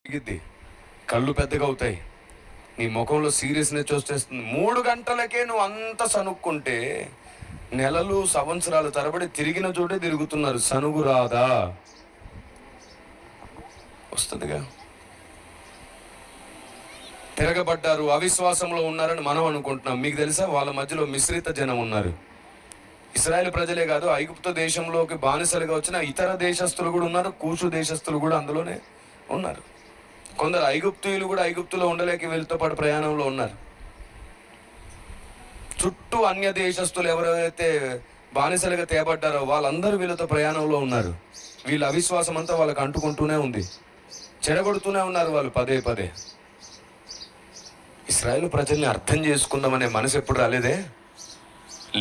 పెరిగిద్ది, కళ్ళు పెద్దగా అవుతాయి, నీ ముఖంలో సీరియస్నెస్ వచ్చేస్తుంది. 3 గంటలకే నువ్వు అంత సనుక్కుంటే నెలలు సంవత్సరాల తరబడి తిరిగిన చోటే తిరుగుతున్నారు. సనుగు రాదా? వస్తుందిగా. తిరగబడ్డారు, అవిశ్వాసంలో ఉన్నారని మనం అనుకుంటున్నాం. మీకు తెలుసా, వాళ్ళ మధ్యలో మిశ్రిత జనం ఉన్నారు. ఇశ్రాయేల్ ప్రజలే కాదు, ఐగుప్తు దేశంలోకి బానిసలుగా వచ్చిన ఇతర దేశస్తులు కూడా ఉన్నారు. కూషు దేశస్తులు కూడా అందులోనే ఉన్నారు. కొందరు ఐగుప్తీయులు కూడా ఐగుప్తులో ఉండలేక వీళ్ళతో పాటు ప్రయాణంలో ఉన్నారు. చుట్టూ అన్య దేశస్తులు ఎవరైతే బానిసలుగా తేబడ్డారో వాళ్ళందరూ వీళ్ళతో ప్రయాణంలో ఉన్నారు. వీళ్ళ అవిశ్వాసం అంతా వాళ్ళకి అంటుకుంటూనే ఉంది, చెడగొడుతూనే ఉన్నారు వాళ్ళు పదే పదే. ఇశ్రాయేలు ప్రజల్ని అర్థం చేసుకుందామనే మనసు ఎప్పుడు రాలేదే?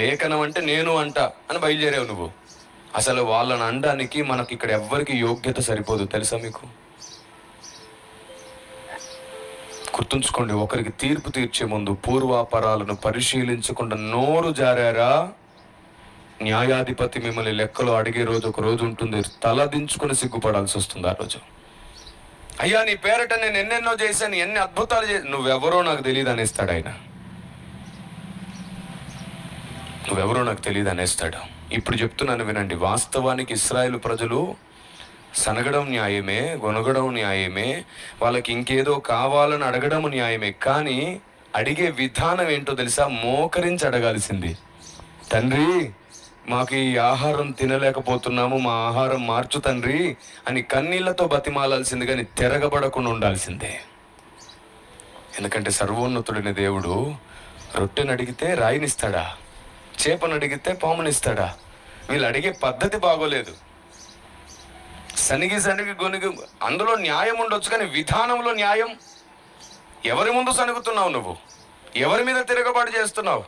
లేఖనం అంటే నేను అంట అని బయలుదేరావు నువ్వు. అసలు వాళ్ళని అనడానికి మనకి ఇక్కడ ఎవ్వరికి యోగ్యత సరిపోదు, తెలుసా మీకు? గుర్తుంచుకోండి, ఒకరికి తీర్పు తీర్చే ముందు పూర్వాపరాలను పరిశీలించకుండా నోరు జారారా, న్యాయాధిపతి మిమ్మల్ని లెక్కలో అడిగే రోజు ఒక రోజు ఉంటుంది. తలదించుకుని సిగ్గుపడాల్సి వస్తుంది ఆ రోజు. అయ్యా, నీ పేరట నేను ఎన్నెన్నో చేశాను, ఎన్ని అద్భుతాలు నువ్వెవరో నాకు తెలియదు అనేస్తాడు ఆయన. నువ్వెవరో నాకు తెలియదు అనేస్తాడు. ఇప్పుడు చెప్తున్నాను వినండి. వాస్తవానికి ఇశ్రాయేలు ప్రజలు సనగడం న్యాయమే, గొనగడం న్యాయమే, వాళ్ళకి ఇంకేదో కావాలని అడగడం న్యాయమే. కానీ అడిగే విధానం ఏంటో తెలుసా? మోకరించి అడగాల్సింది. తండ్రి, మాకు ఈ ఆహారం తినలేకపోతున్నాము, మా ఆహారం మార్చు తండ్రి అని కన్నీళ్లతో బతిమాలాల్సింది, కానీ తిరగబడకుండా ఉండాల్సిందే. ఎందుకంటే సర్వోన్నతుడైన దేవుడు రొట్టెని అడిగితే రాయినిస్తాడా? చేపను అడిగితే పామునిస్తాడా? వీళ్ళు అడిగే పద్ధతి బాగోలేదు. సనిగి గొనిగి అందులో న్యాయం ఉండొచ్చు, కానీ విధానంలో న్యాయం. ఎవరి ముందు సనుగుతున్నావు నువ్వు? ఎవరి మీద తిరగబాటు చేస్తున్నావు?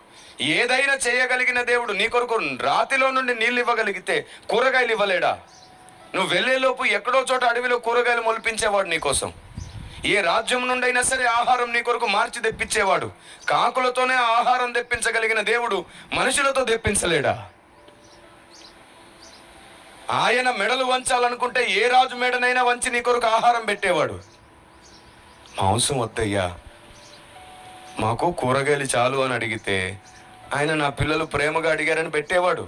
ఏదైనా చేయగలిగిన దేవుడు నీ కొరకు రాతిలో నుండి నీళ్ళు ఇవ్వగలిగితే కూరగాయలు ఇవ్వలేడా? నువ్వు వెళ్ళేలోపు ఎక్కడో చోట అడవిలో కూరగాయలు మొలిపించేవాడు నీకోసం. ఏ రాజ్యం నుండి అయినా సరే ఆహారం నీ కొరకు మార్చి తెప్పించేవాడు. కాకులతోనే ఆహారం తెప్పించగలిగిన దేవుడు మనుషులతో తెప్పించలేడా? ఆయన మెడలు వంచాలనుకుంటే ఏ రాజు మెడనైనా వంచి నీ కొరకు ఆహారం పెట్టేవాడు. మాంసం వద్దయ్యా, మాకు కూరగాయలు చాలు అని అడిగితే ఆయన నా పిల్లలు ప్రేమగా అడిగారని పెట్టేవాడు.